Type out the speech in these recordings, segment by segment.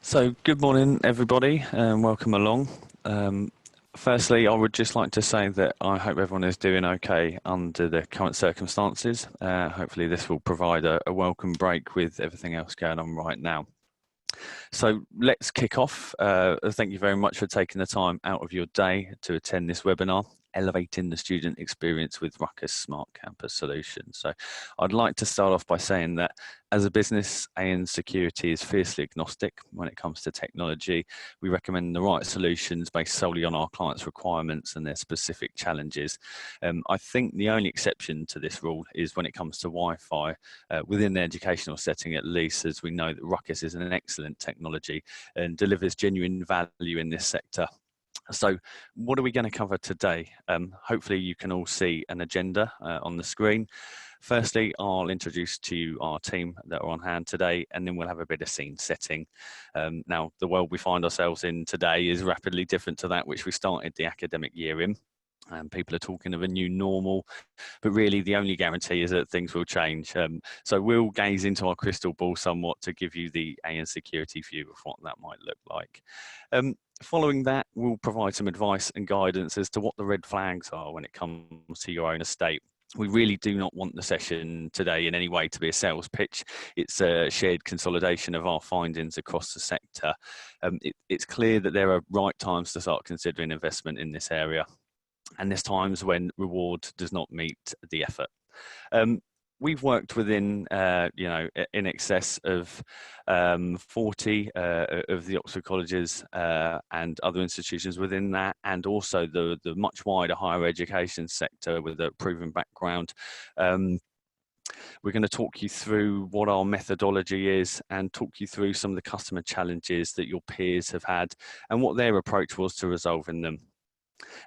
So good morning, everybody, and welcome along. Firstly, I would just like to say that I hope everyone is doing okay under the current circumstances. Hopefully this will provide a welcome break with everything else going on right now. So let's kick off. Thank you very much for taking the time out of your day to attend this webinar, Elevating the Student Experience with Ruckus Smart Campus Solutions. So I'd like to start off by saying that as a business, AN Security is fiercely agnostic when it comes to technology. We recommend the right solutions based solely on our clients' requirements and their specific challenges. I think the only exception to this rule is when it comes to Wi-Fi within the educational setting, at least, as we know that Ruckus is an excellent technology and delivers genuine value in this sector. So what are we going to cover today? Hopefully you can all see an agenda on the screen. Firstly, I'll introduce to you our team that are on hand today, and then we'll have a bit of scene setting. Now, the world we find ourselves in today is rapidly different to that which we started the academic year in. People are talking of a new normal, but really the only guarantee is that things will change. So we'll gaze into our crystal ball somewhat to give you the AN Security view of what that might look like. Following that, we'll provide some advice and guidance as to what the red flags are when it comes to your own estate. We really do not want the session today in any way to be a sales pitch. It's a shared consolidation of our findings across the sector. It's clear that there are right times to start considering investment in this area, and there's times when reward does not meet the effort. We've worked within, in excess of 40 of the Oxford colleges and other institutions within that, and also the much wider higher education sector with a proven background. We're going to talk you through what our methodology is and talk you through some of the customer challenges that your peers have had and what their approach was to resolving them.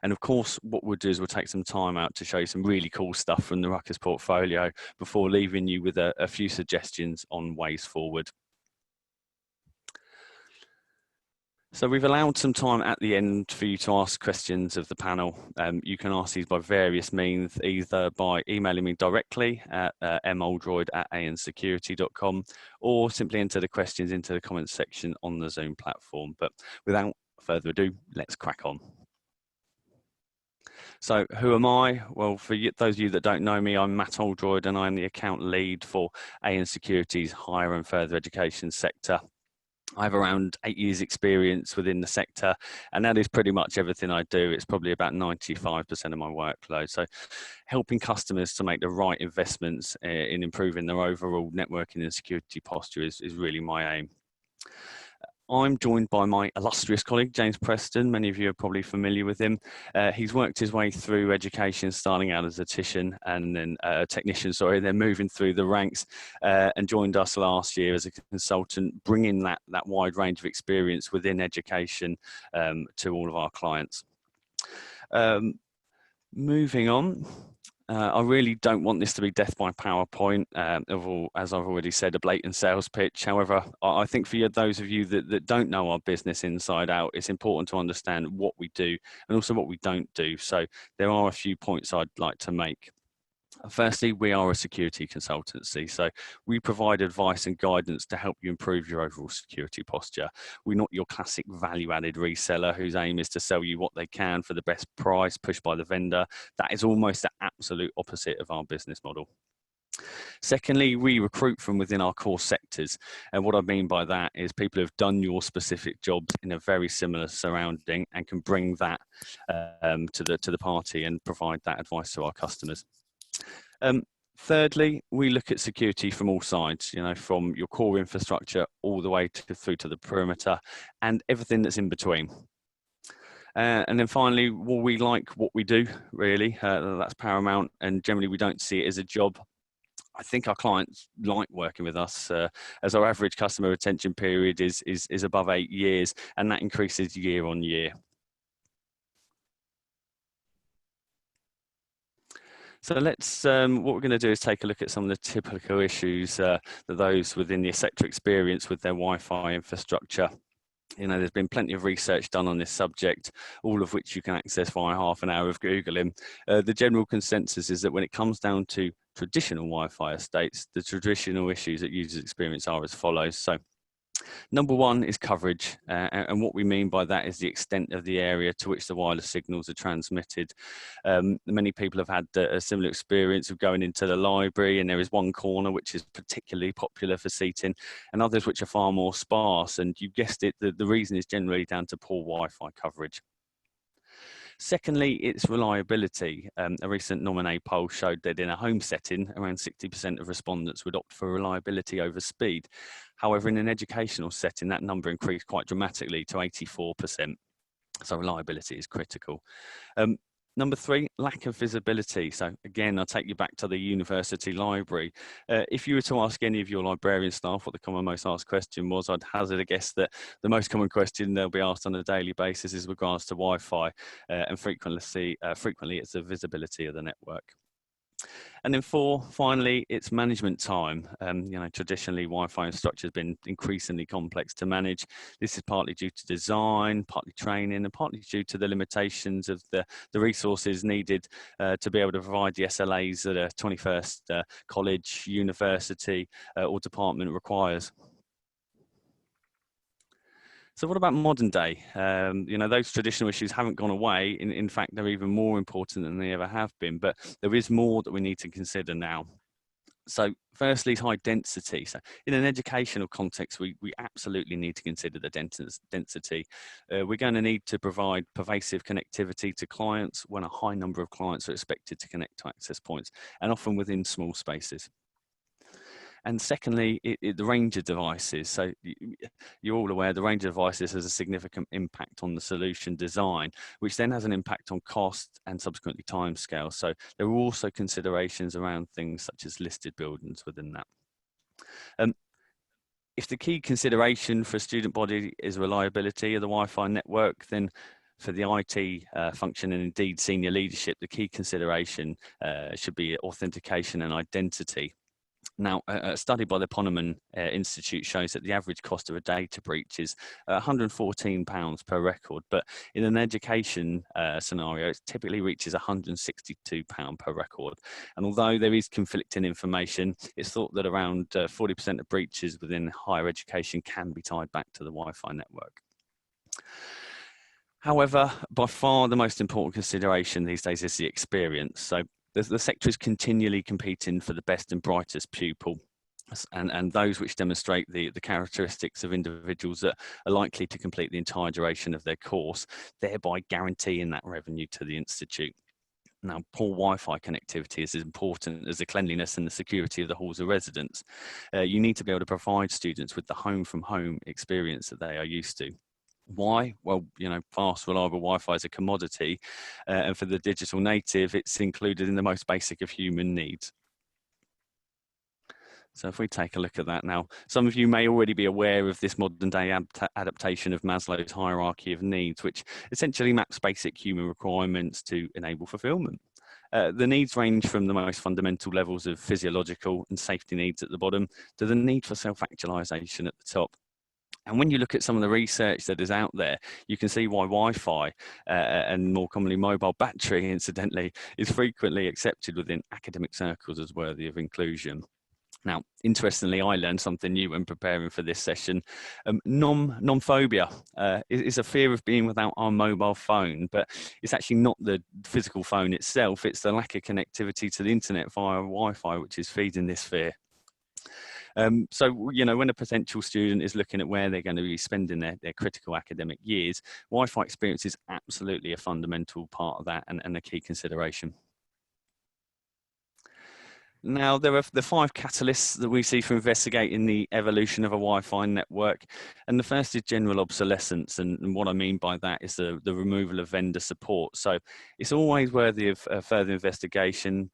And of course, what we'll do is we'll take some time out to show you some really cool stuff from the Ruckus portfolio before leaving you with a few suggestions on ways forward. So we've allowed some time at the end for you to ask questions of the panel. You can ask these by various means, either by emailing me directly at moldroyd@ansecurity.com, or simply enter the questions into the comments section on the Zoom platform. But without further ado, let's crack on. So who am I? Well, for those of you that don't know me, I'm Matt Oldroyd and I'm the account lead for AN Security's higher and further education sector. I have around 8 years experience within the sector, and that is pretty much everything I do. It's probably about 95% of my workload. So helping customers to make the right investments in improving their overall networking and security posture is really my aim. I'm joined by my illustrious colleague, James Preston. Many of you are probably familiar with him. He's worked his way through education, starting out as a technician, then moving through the ranks and joined us last year as a consultant, bringing that wide range of experience within education to all of our clients. Moving on. I really don't want this to be death by PowerPoint, as I've already said, a blatant sales pitch. However, I think for those of you that don't know our business inside out, it's important to understand what we do and also what we don't do. So there are a few points I'd like to make. Firstly, we are a security consultancy, so we provide advice and guidance to help you improve your overall security posture. We're not your classic value-added reseller whose aim is to sell you what they can for the best price pushed by the vendor. That is almost the absolute opposite of our business model. Secondly, we recruit from within our core sectors, and what I mean by that is people who have done your specific jobs in a very similar surrounding and can bring that to the party and provide that advice to our customers. Thirdly, we look at security from all sides, from your core infrastructure all the way through to the perimeter and everything that's in between. And then finally, we like what we do, really. That's paramount, and generally we don't see it as a job. I think our clients like working with us as our average customer retention period is above 8 years, and that increases year on year. So let's, what we're going to do is take a look at some of the typical issues that those within the sector experience with their Wi-Fi infrastructure. There's been plenty of research done on this subject, all of which you can access via half an hour of Googling. The general consensus is that when it comes down to traditional Wi-Fi estates, the traditional issues that users experience are as follows. So Number one is coverage, and what we mean by that is the extent of the area to which the wireless signals are transmitted. Many people have had a similar experience of going into the library, and there is one corner which is particularly popular for seating, and others which are far more sparse. And you guessed it, the reason is generally down to poor Wi-Fi coverage. Secondly, it's reliability. A recent Nominee poll showed that in a home setting, around 60% of respondents would opt for reliability over speed. However, in an educational setting, that number increased quite dramatically to 84%. So reliability is critical. Number three, lack of visibility. So again, I'll take you back to the university library. If you were to ask any of your librarian staff what the common most asked question was, I'd hazard a guess that the most common question they'll be asked on a daily basis is regards to Wi-Fi, and frequently it's the visibility of the network. And then four, finally, it's management time. Traditionally, Wi-Fi infrastructure has been increasingly complex to manage. This is partly due to design, partly training, and partly due to the limitations of the resources needed to be able to provide the SLAs that a 21st college, university, or department requires. So what about modern day? Those traditional issues haven't gone away. In fact, they're even more important than they ever have been, but there is more that we need to consider now. So firstly, high density. So in an educational context, we absolutely need to consider the density. We're going to need to provide pervasive connectivity to clients when a high number of clients are expected to connect to access points, and often within small spaces. And secondly, the range of devices. So you're all aware the range of devices has a significant impact on the solution design, which then has an impact on cost and subsequently timescale. So there are also considerations around things such as listed buildings within that. If the key consideration for a student body is reliability of the Wi-Fi network, then for the IT function and indeed senior leadership, the key consideration should be authentication and identity. Now, a study by the Poneman Institute shows that the average cost of a data breach is £114 per record, but in an education scenario, it typically reaches £162 per record. And although there is conflicting information, it's thought that around 40% of breaches within higher education can be tied back to the Wi-Fi network. However, by far the most important consideration these days is the experience. So the sector is continually competing for the best and brightest pupil, and those which demonstrate the characteristics of individuals that are likely to complete the entire duration of their course, thereby guaranteeing that revenue to the institute. Now, poor Wi-Fi connectivity is as important as the cleanliness and the security of the halls of residence. You need to be able to provide students with the home from home experience that they are used to. Why? Well, fast, reliable Wi-Fi is a commodity, and for the digital native, it's included in the most basic of human needs. So if we take a look at that now, some of you may already be aware of this modern day adaptation of Maslow's hierarchy of needs, which essentially maps basic human requirements to enable fulfillment. The needs range from the most fundamental levels of physiological and safety needs at the bottom to the need for self-actualization at the top. And when you look at some of the research that is out there, you can see why Wi-Fi and more commonly mobile battery, incidentally, is frequently accepted within academic circles as worthy of inclusion. Now, interestingly, I learned something new when preparing for this session. Nomphobia is a fear of being without our mobile phone, but it's actually not the physical phone itself. It's the lack of connectivity to the internet via Wi-Fi, which is feeding this fear. So, when a potential student is looking at where they're going to be spending their critical academic years, Wi-Fi experience is absolutely a fundamental part of that and a key consideration. Now, there are the 5 catalysts that we see for investigating the evolution of a Wi-Fi network. And the first is general obsolescence. And what I mean by that is the removal of vendor support. So it's always worthy of further investigation.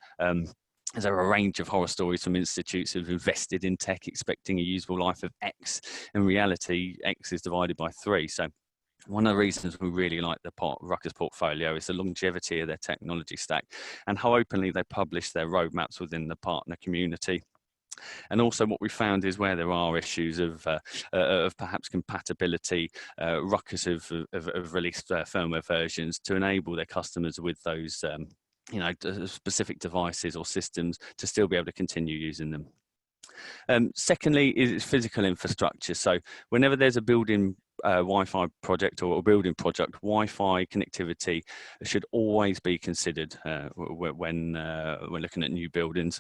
There are a range of horror stories from institutes who've invested in tech expecting a usable life of X. In reality, X is divided by 3. So one of the reasons we really like the Ruckus portfolio is the longevity of their technology stack and how openly they publish their roadmaps within the partner community. And also what we found is where there are issues of perhaps compatibility, Ruckus have released firmware versions to enable their customers with those specific devices or systems to still be able to continue using them. Secondly is physical infrastructure. So whenever there's a building Wi-Fi project or a building project, Wi-Fi connectivity should always be considered when looking at new buildings.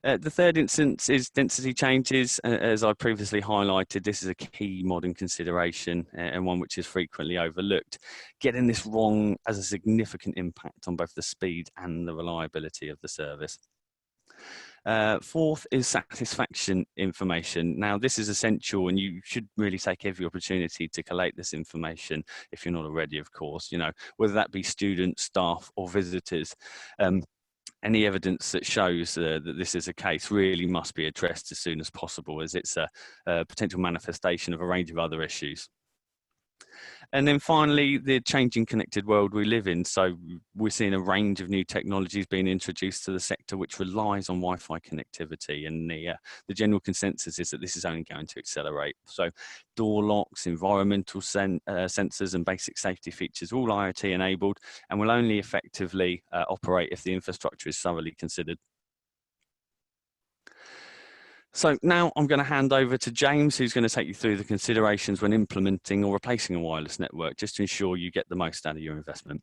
The third instance is density changes. As I previously highlighted, this is a key modern consideration and one which is frequently overlooked. Getting this wrong has a significant impact on both the speed and the reliability of the service. Fourth is satisfaction information. Now, this is essential, and you should really take every opportunity to collate this information if you're not already, of course, whether that be students, staff, or visitors. Any evidence that shows that this is a case really must be addressed as soon as possible, as it's a potential manifestation of a range of other issues. And then finally, the changing connected world we live in. So we're seeing a range of new technologies being introduced to the sector, which relies on Wi-Fi connectivity. And the general consensus is that this is only going to accelerate. So door locks, environmental sensors and basic safety features, all IoT enabled, and will only effectively operate if the infrastructure is thoroughly considered. So now I'm going to hand over to James, who's going to take you through the considerations when implementing or replacing a wireless network, just to ensure you get the most out of your investment.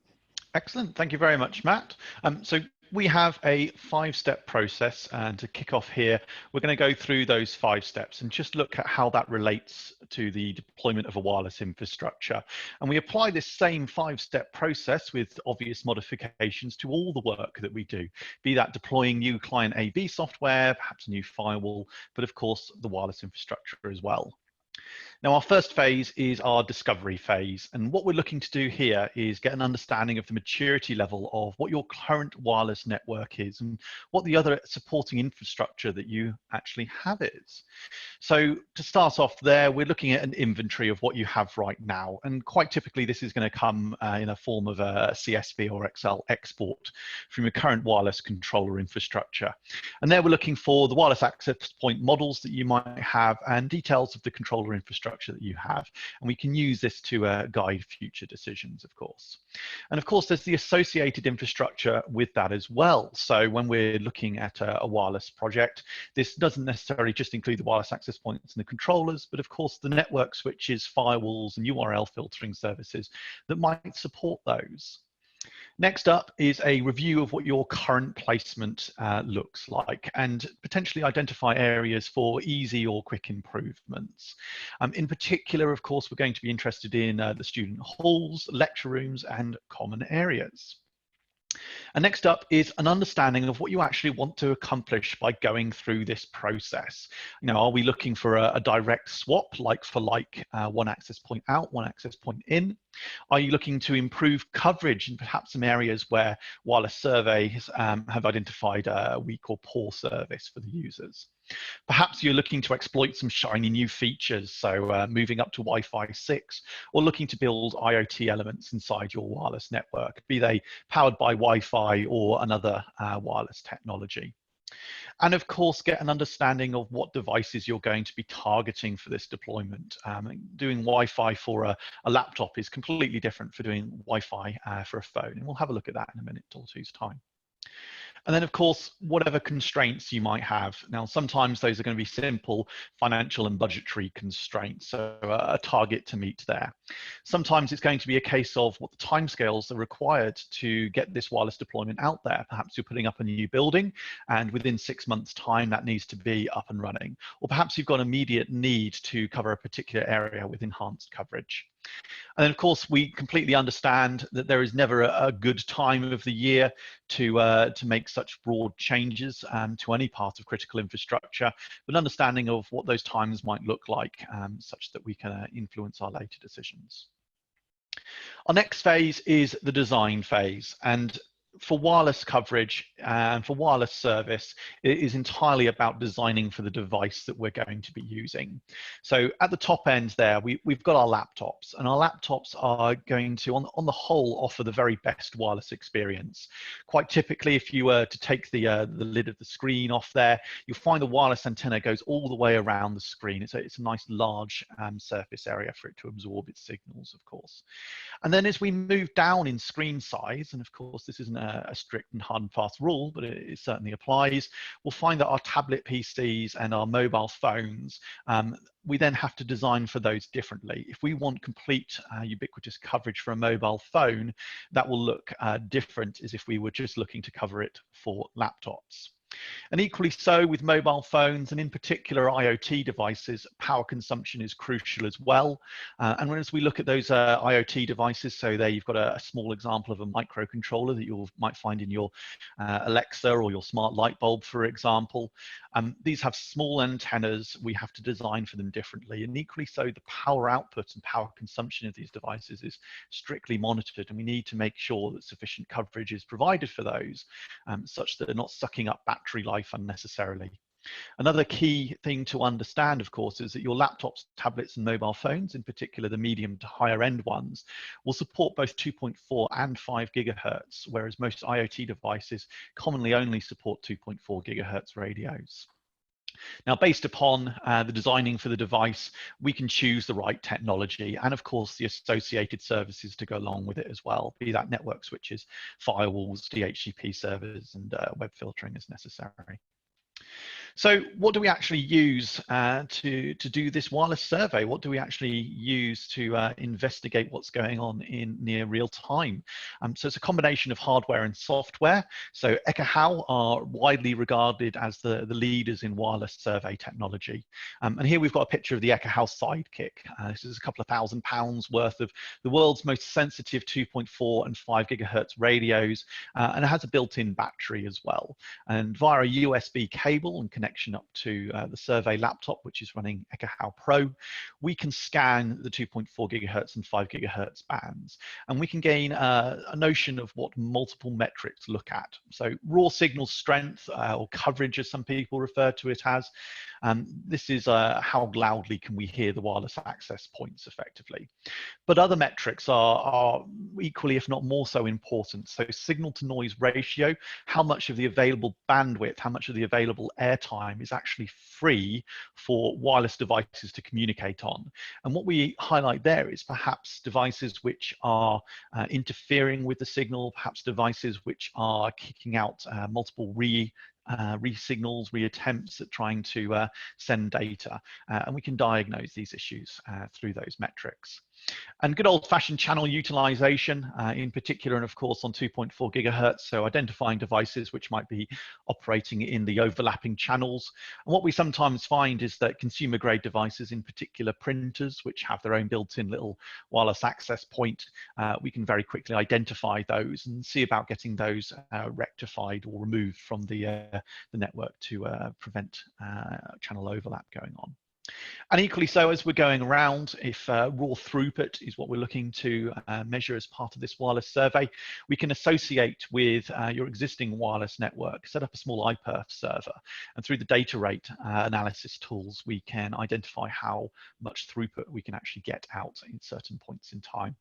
Excellent. Thank you very much, Matt. So we have a 5-step process, and to kick off here, we're going to go through those 5 steps and just look at how that relates to the deployment of a wireless infrastructure. And we apply this same 5-step process with obvious modifications to all the work that we do, be that deploying new client AV software, perhaps a new firewall, but of course the wireless infrastructure as well. Now, our first phase is our discovery phase. And what we're looking to do here is get an understanding of the maturity level of what your current wireless network is and what the other supporting infrastructure that you actually have is. So to start off there, we're looking at an inventory of what you have right now. And quite typically, this is going to come in a form of a CSV or Excel export from your current wireless controller infrastructure. And there we're looking for the wireless access point models that you might have and details of the controller infrastructure that you have, and we can use this to guide future decisions, of course. And of course, there's the associated infrastructure with that as well. So when we're looking at a wireless project, this doesn't necessarily just include the wireless access points and the controllers, but of course the network switches, firewalls, and URL filtering services that might support those. Next up is a review of what your current placement looks like, and potentially identify areas for easy or quick improvements. In particular, of course, we're going to be interested in the student halls, lecture rooms, and common areas. And next up is an understanding of what you actually want to accomplish by going through this process. Are we looking for a direct swap, like for like, one access point out, one access point in? Are you looking to improve coverage in perhaps some areas where wireless surveys have identified a weak or poor service for the users? Perhaps you're looking to exploit some shiny new features, so moving up to Wi-Fi 6, or looking to build IoT elements inside your wireless network, be they powered by Wi-Fi or another wireless technology. And of course, get an understanding of what devices you're going to be targeting for this deployment. Doing Wi-Fi for a laptop is completely different for doing Wi-Fi for a phone, and we'll have a look at that in a minute or two's time. And then, of course, whatever constraints you might have. Now, sometimes those are going to be simple financial and budgetary constraints, so a target to meet there. Sometimes it's going to be a case of what the timescales are required to get this wireless deployment out there. Perhaps you're putting up a new building, and within 6 months' time, that needs to be up and running. Or perhaps you've got immediate need to cover a particular area with enhanced coverage. And then, of course, we completely understand that there is never a good time of the year to make such broad changes to any part of critical infrastructure, but understanding of what those times might look like such that we can influence our later decisions. Our next phase is the design phase, and for wireless coverage and for wireless service, it is entirely about designing for the device that we're going to be using. So at the top end there, we've got our laptops, and our laptops are going to, on the whole, offer the very best wireless experience. Quite typically, if you were to take the lid of the screen off there, you'll find the wireless antenna goes all the way around the screen. It's a nice large surface area for it to absorb its signals, of course. And then as we move down in screen size, and of course this isn't a strict and hard and fast rule, but it certainly applies. We'll find that our tablet PCs and our mobile phones, we then have to design for those differently. If we want complete ubiquitous coverage for a mobile phone, that will look different as if we were just looking to cover it for laptops. And equally so with mobile phones, and in particular IoT devices, power consumption is crucial as well. And as we look at those IoT devices, so there you've got a small example of a microcontroller that you might find in your Alexa or your smart light bulb, for example. These have small antennas. We have to design for them differently. And equally so, the power output and power consumption of these devices is strictly monitored, and we need to make sure that sufficient coverage is provided for those, such that they're not sucking up battery life unnecessarily. Another key thing to understand, of course, is that your laptops, tablets, and mobile phones, in particular the medium to higher end ones, will support both 2.4 and 5 gigahertz, whereas most IoT devices commonly only support 2.4 gigahertz radios. Now, based upon the designing for the device, we can choose the right technology and, of course, the associated services to go along with it as well, be that network switches, firewalls, DHCP servers, and web filtering as necessary. So what do we actually use to do this wireless survey? What do we actually use to investigate what's going on in near real time? So it's a combination of hardware and software. So Ekahau are widely regarded as the leaders in wireless survey technology. And here we've got a picture of the Ekahau Sidekick. This is a couple of £1,000 worth of the world's most sensitive 2.4 and 5 gigahertz radios, and it has a built-in battery as well. And via a USB cable and connection up to the survey laptop, which is running Ekahau Pro, we can scan the 2.4 gigahertz and 5 gigahertz bands, and we can gain a notion of what multiple metrics look at. So raw signal strength, or coverage as some people refer to it as, this is how loudly can we hear the wireless access points effectively. But other metrics are equally, if not more so, important. So signal to noise ratio, how much of the available bandwidth, how much of the available airtime is actually free for wireless devices to communicate on. And what we highlight there is perhaps devices which are interfering with the signal, perhaps devices which are kicking out multiple re-signals, re-attempts at trying to send data, and we can diagnose these issues through those metrics. And good old-fashioned channel utilization, in particular, and of course on 2.4 gigahertz, so identifying devices which might be operating in the overlapping channels. And what we sometimes find is that consumer-grade devices, in particular printers, which have their own built-in little wireless access point, we can very quickly identify those and see about getting those rectified or removed from the network to prevent channel overlap going on. And equally so, as we're going around, if raw throughput is what we're looking to measure as part of this wireless survey, we can associate with your existing wireless network, set up a small iPerf server, and through the data rate analysis tools, we can identify how much throughput we can actually get out in certain points in time.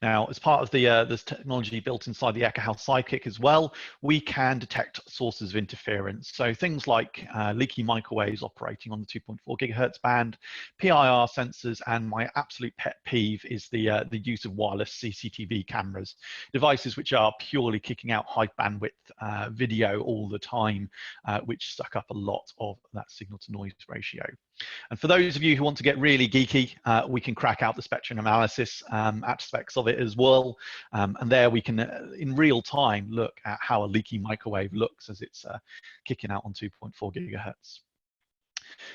Now, as part of this technology built inside the Ekahau Sidekick as well, we can detect sources of interference. So things like leaky microwaves operating on the 2.4 gigahertz band, PIR sensors, and my absolute pet peeve is the use of wireless CCTV cameras, devices which are purely kicking out high bandwidth video all the time, which suck up a lot of that signal to noise ratio. And for those of you who want to get really geeky, we can crack out the spectrum analysis aspects of it as well. And there we can, in real time, look at how a leaky microwave looks as it's kicking out on 2.4 gigahertz.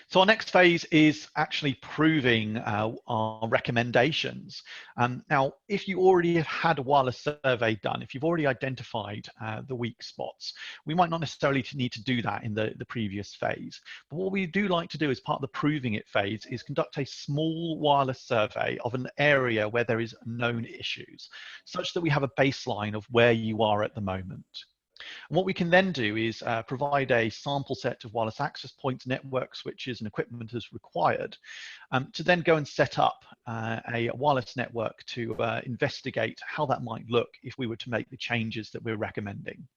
So our next phase is actually proving our recommendations. Now, if you already have had a wireless survey done, if you've already identified the weak spots, we might not necessarily need to do that in the previous phase. But what we do like to do as part of the proving it phase is conduct a small wireless survey of an area where there is known issues, such that we have a baseline of where you are at the moment. And what we can then do is provide a sample set of wireless access points, network switches, and equipment as required, to then go and set up a wireless network to investigate how that might look if we were to make the changes that we're recommending.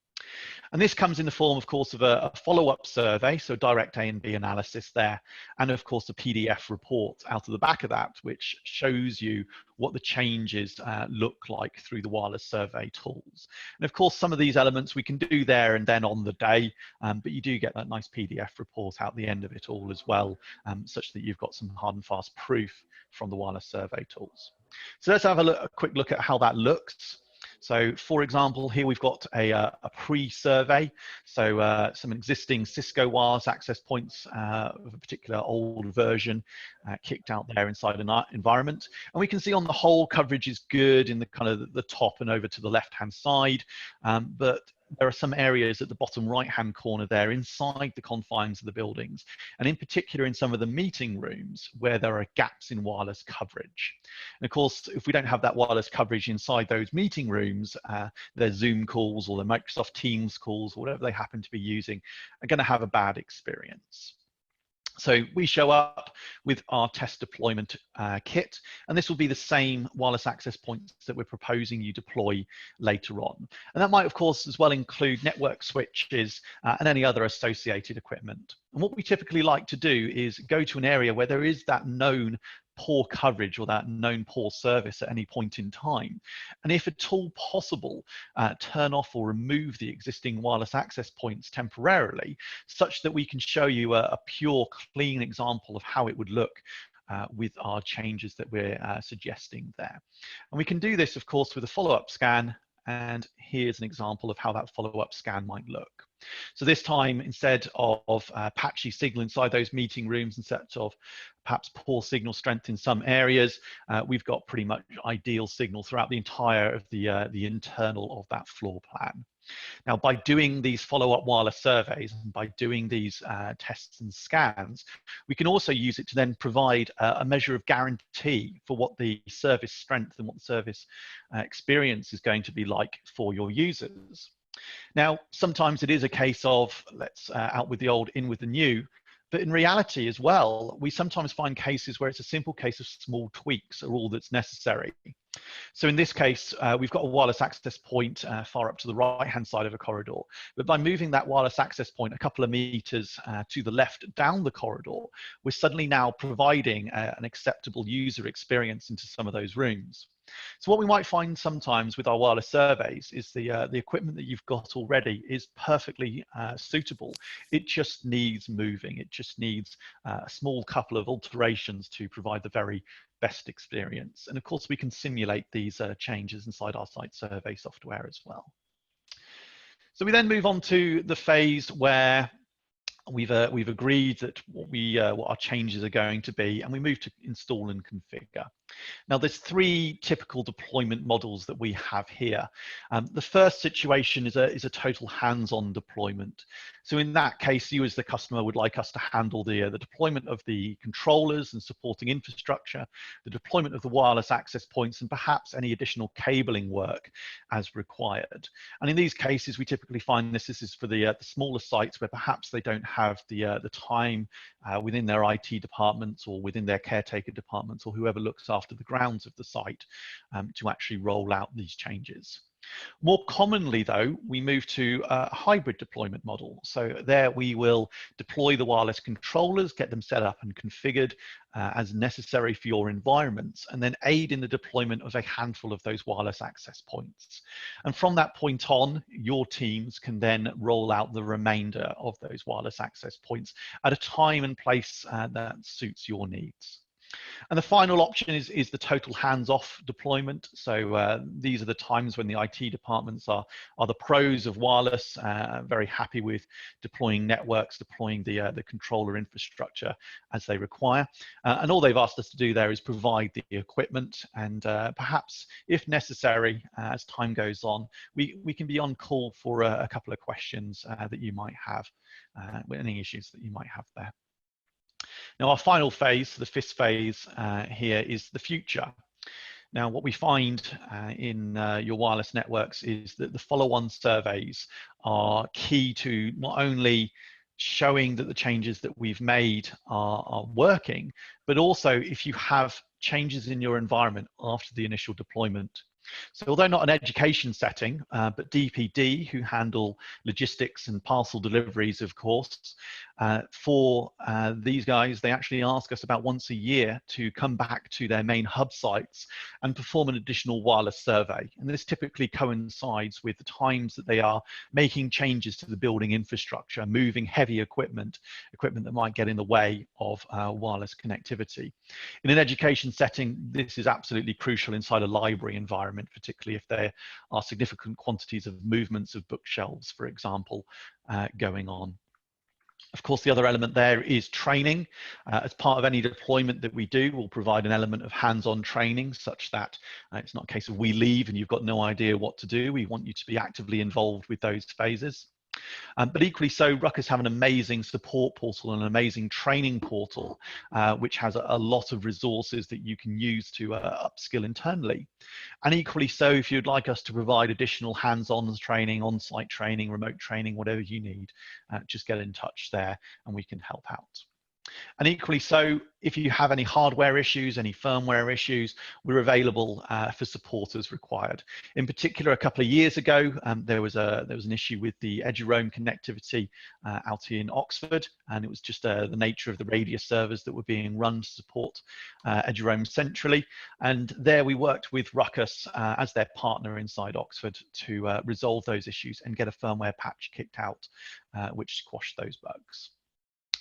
And this comes in the form, of course, of a follow-up survey, so direct A and B analysis there, and of course a PDF report out of the back of that, which shows you what the changes look like through the wireless survey tools. And of course, some of these elements we can do there and then on the day, but you do get that nice PDF report out the end of it all as well, such that you've got some hard and fast proof from the wireless survey tools. So let's have a quick look at how that looks. So for example, here we've got a pre-survey, so some existing Cisco wireless access points of a particular old version kicked out there inside an environment. And we can see on the whole coverage is good in the kind of the top and over to the left-hand side, but there are some areas at the bottom right-hand corner there inside the confines of the buildings, and in particular in some of the meeting rooms where there are gaps in wireless coverage. And of course, if we don't have that wireless coverage inside those meeting rooms, their Zoom calls or their Microsoft Teams calls, or whatever they happen to be using, are going to have a bad experience. So we show up with our test deployment kit, and this will be the same wireless access points that we're proposing you deploy later on. And that might, of course, as well include network switches and any other associated equipment. And what we typically like to do is go to an area where there is that known poor coverage or that known poor service at any point in time. And if at all possible, turn off or remove the existing wireless access points temporarily, such that we can show you a pure, clean example of how it would look with our changes that we're suggesting there. And we can do this, of course, with a follow-up scan. And here's an example of how that follow-up scan might look. So this time, instead of patchy signal inside those meeting rooms, instead of perhaps poor signal strength in some areas, we've got pretty much ideal signal throughout the entire of the internal of that floor plan. Now, by doing these follow-up wireless surveys and by doing these tests and scans, we can also use it to then provide a measure of guarantee for what the service strength and what the service experience is going to be like for your users. Now, sometimes it is a case of let's out with the old, in with the new. But in reality as well, we sometimes find cases where it's a simple case of small tweaks are all that's necessary. So in this case, we've got a wireless access point far up to the right-hand side of a corridor. But by moving that wireless access point a couple of meters to the left down the corridor, we're suddenly now providing an acceptable user experience into some of those rooms. So what we might find sometimes with our wireless surveys is the equipment that you've got already is perfectly suitable. It just needs moving. It just needs a small couple of alterations to provide the very best experience. And of course, we can simulate these changes inside our site survey software as well. So we then move on to the phase where we've agreed that what our changes are going to be, and we move to install and configure. Now, there's three typical deployment models that we have here. The first situation is a total hands-on deployment. So in that case, you as the customer would like us to handle the deployment of the controllers and supporting infrastructure, the deployment of the wireless access points, and perhaps any additional cabling work as required. And in these cases, we typically find this is for the smaller sites where perhaps they don't have the time within their IT departments or within their caretaker departments or whoever looks after the grounds of the site to actually roll out these changes. More commonly, though, we move to a hybrid deployment model. So there we will deploy the wireless controllers, get them set up and configured as necessary for your environments, and then aid in the deployment of a handful of those wireless access points. And from that point on, your teams can then roll out the remainder of those wireless access points at a time and place that suits your needs. And the final option is the total hands-off deployment. So these are the times when the IT departments are the pros of wireless, very happy with deploying networks, deploying the controller infrastructure as they require. And all they've asked us to do there is provide the equipment, and perhaps, if necessary, as time goes on, we can be on call for a couple of questions that you might have, any issues that you might have there. Now, our final phase, the fifth phase here, is the future. Now, what we find in your wireless networks is that the follow-on surveys are key to not only showing that the changes that we've made are working, but also if you have changes in your environment after the initial deployment. So although not an education setting, but DPD, who handle logistics and parcel deliveries, of course, for these guys, they actually ask us about once a year to come back to their main hub sites and perform an additional wireless survey. And this typically coincides with the times that they are making changes to the building infrastructure, moving heavy equipment that might get in the way of wireless connectivity. In an education setting, this is absolutely crucial inside a library environment, particularly if there are significant quantities of movements of bookshelves, for example, going on. Of course, the other element there is training. As part of any deployment that we do, we'll provide an element of hands-on training such that it's not a case of we leave and you've got no idea what to do. We want you to be actively involved with those phases. But equally so, Ruckus have an amazing support portal and an amazing training portal, which has a lot of resources that you can use to upskill internally. And equally so, if you'd like us to provide additional hands-on training, on-site training, remote training, whatever you need, just get in touch there and we can help out. And equally so, if you have any hardware issues, any firmware issues, we're available for support as required. In particular, a couple of years ago, there was an issue with the enrollment connectivity out in Oxford, and it was just the nature of the radius servers that were being run to support enrollment centrally. And there we worked with Ruckus as their partner inside Oxford to resolve those issues and get a firmware patch kicked out, which squashed those bugs.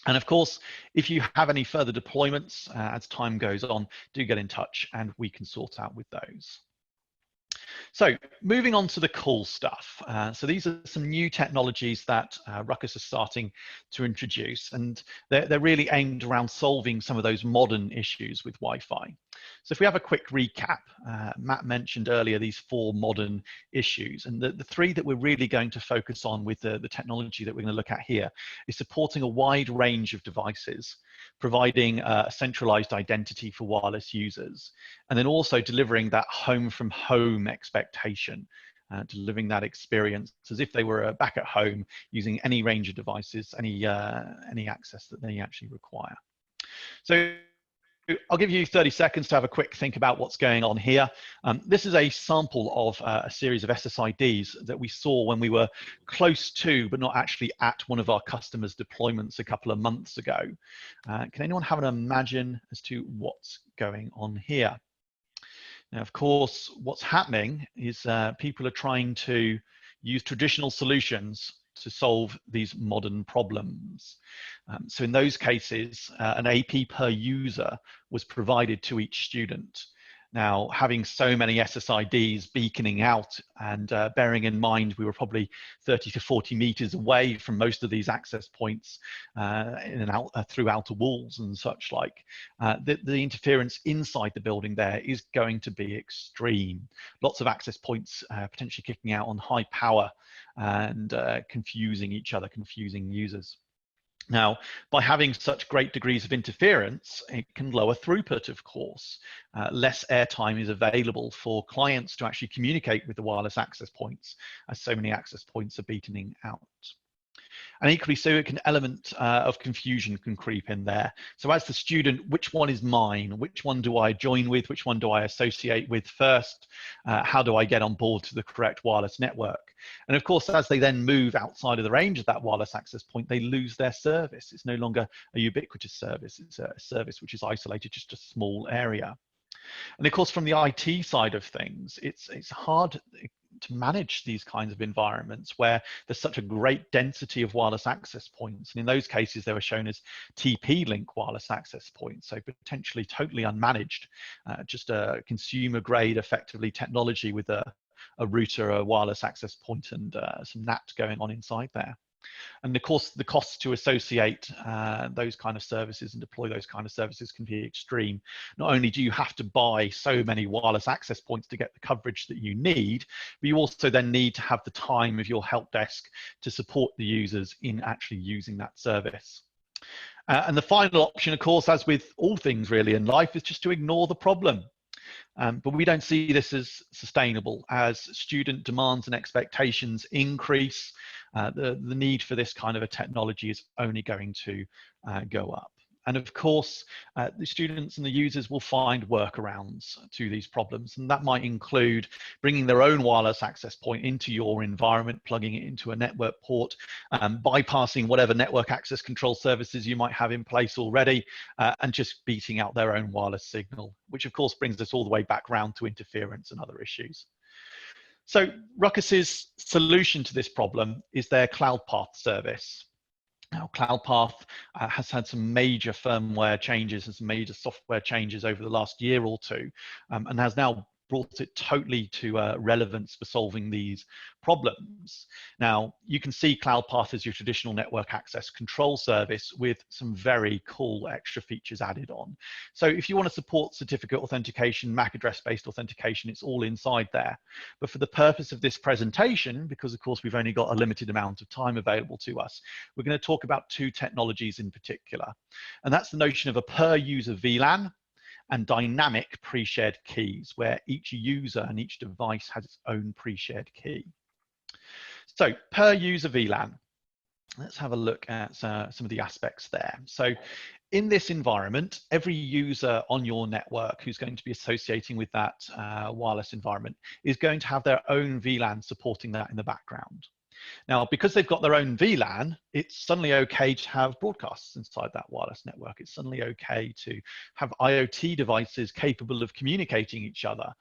And of course, if you have any further deployments as time goes on, do get in touch and we can sort out with those. So moving on to the cool stuff. So these are some new technologies that Ruckus is starting to introduce, and they're really aimed around solving some of those modern issues with Wi-Fi. So if we have a quick recap, Matt mentioned earlier these 4 modern issues, and the 3 that we're really going to focus on with the technology that we're going to look at here is supporting a wide range of devices, providing a centralized identity for wireless users, and then also delivering that home from home expectation, delivering that experience as if they were back at home using any range of devices, any access that they actually require. So I'll give you 30 seconds to have a quick think about what's going on here. This is a sample of a series of SSIDs that we saw when we were close to, but not actually at, one of our customers' deployments a couple of months ago. Can anyone have an imagine as to what's going on here? Now, of course, what's happening is people are trying to use traditional solutions to solve these modern problems. So in those cases, an AP per user was provided to each student. Now, having so many SSIDs beaconing out and bearing in mind we were probably 30 to 40 meters away from most of these access points in and out through outer walls and such like, the interference inside the building there is going to be extreme. Lots of access points potentially kicking out on high power and confusing each other, confusing users. Now, by having such great degrees of interference, it can lower throughput, of course. Less airtime is available for clients to actually communicate with the wireless access points, as so many access points are beaconing out. And equally so, an element of confusion can creep in there. So as the student, which one is mine? Which one do I join with? Which one do I associate with first? How do I get on board to the correct wireless network? And of course, as they then move outside of the range of that wireless access point, they lose their service. It's no longer a ubiquitous service. It's a service which is isolated just a small area. And of course, from the IT side of things, it's hard to manage these kinds of environments where there's such a great density of wireless access points. And in those cases, they were shown as TP-Link wireless access points, so potentially totally unmanaged, just a consumer grade, effectively, technology with a router, a wireless access point, and some NAT going on inside there. And of course, the costs to associate those kind of services and deploy those kind of services can be extreme. Not only do you have to buy so many wireless access points to get the coverage that you need, but you also then need to have the time of your help desk to support the users in actually using that service. And the final option, of course, as with all things really in life, is just to ignore the problem. But we don't see this as sustainable. As student demands and expectations increase, the need for this kind of a technology is only going to go up. And of course, the students and the users will find workarounds to these problems. And that might include bringing their own wireless access point into your environment, plugging it into a network port, bypassing whatever network access control services you might have in place already, and just beating out their own wireless signal, which of course brings us all the way back round to interference and other issues. So Ruckus's solution to this problem is their CloudPath service. Now, CloudPath has had some major firmware changes and some major software changes over the last year or two, and has now brought it totally to relevance for solving these problems. Now, you can see CloudPath as your traditional network access control service with some very cool extra features added on. So if you want to support certificate authentication, MAC address-based authentication, it's all inside there. But for the purpose of this presentation, because of course we've only got a limited amount of time available to us, we're going to talk about two technologies in particular. And that's the notion of a per-user VLAN and dynamic pre-shared keys, where each user and each device has its own pre-shared key. So per user VLAN, let's have a look at some of the aspects there. So in this environment, every user on your network who's going to be associating with that wireless environment is going to have their own VLAN supporting that in the background. Now, because they've got their own VLAN, it's suddenly okay to have broadcasts inside that wireless network. It's suddenly okay to have IoT devices capable of communicating each other.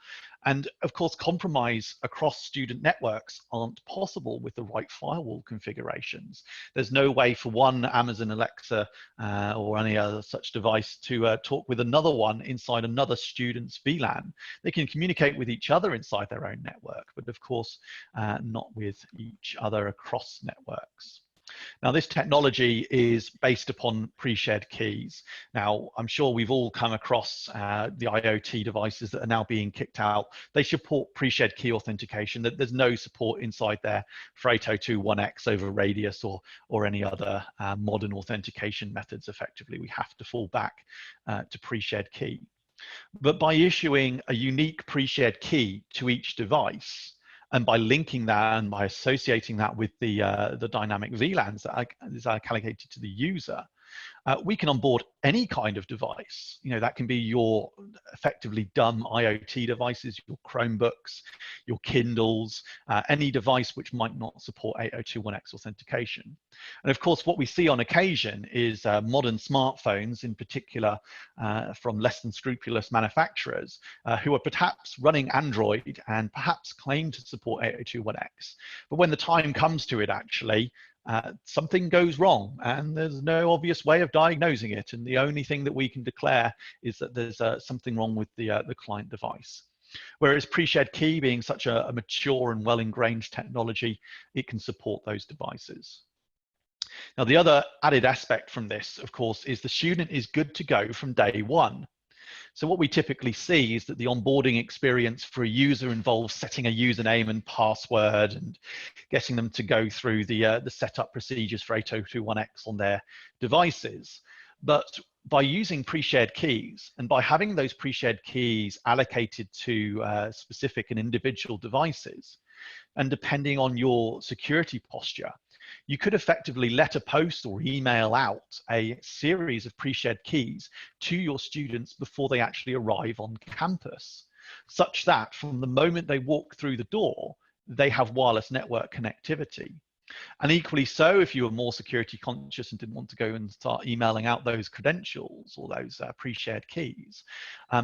And of course, compromise across student networks aren't possible with the right firewall configurations. There's no way for one Amazon Alexa or any other such device to talk with another one inside another student's VLAN. They can communicate with each other inside their own network, but of course, not with each other across networks. Now, this technology is based upon pre-shared keys. Now, I'm sure we've all come across the IoT devices that are now being kicked out. They support pre-shared key authentication. There's no support inside there for 802.1x over radius or any other modern authentication methods. Effectively, we have to fall back to pre-shared key. But by issuing a unique pre-shared key to each device, and by linking that and by associating that with the dynamic VLANs that is allocated to the user, we can onboard any kind of device. You know, that can be your effectively dumb IoT devices, your Chromebooks, your Kindles, any device which might not support 802.1x authentication. And of course, what we see on occasion is modern smartphones, in particular from less than scrupulous manufacturers, who are perhaps running Android and perhaps claim to support 802.1x. But when the time comes to it, actually, something goes wrong and there's no obvious way of diagnosing it, and the only thing that we can declare is that there's something wrong with the client device. Whereas pre-shared key, being such a mature and well-ingrained technology, it can support those devices. Now, the other added aspect from this, of course, is the student is good to go from day one. So what we typically see is that the onboarding experience for a user involves setting a username and password and getting them to go through the setup procedures for 802.1x on their devices. But by using pre-shared keys and by having those pre-shared keys allocated to specific and individual devices, and depending on your security posture, you could effectively letter post or email out a series of pre-shared keys to your students before they actually arrive on campus, such that from the moment they walk through the door, they have wireless network connectivity. And equally so, if you were more security conscious and didn't want to go and start emailing out those credentials or those pre-shared keys,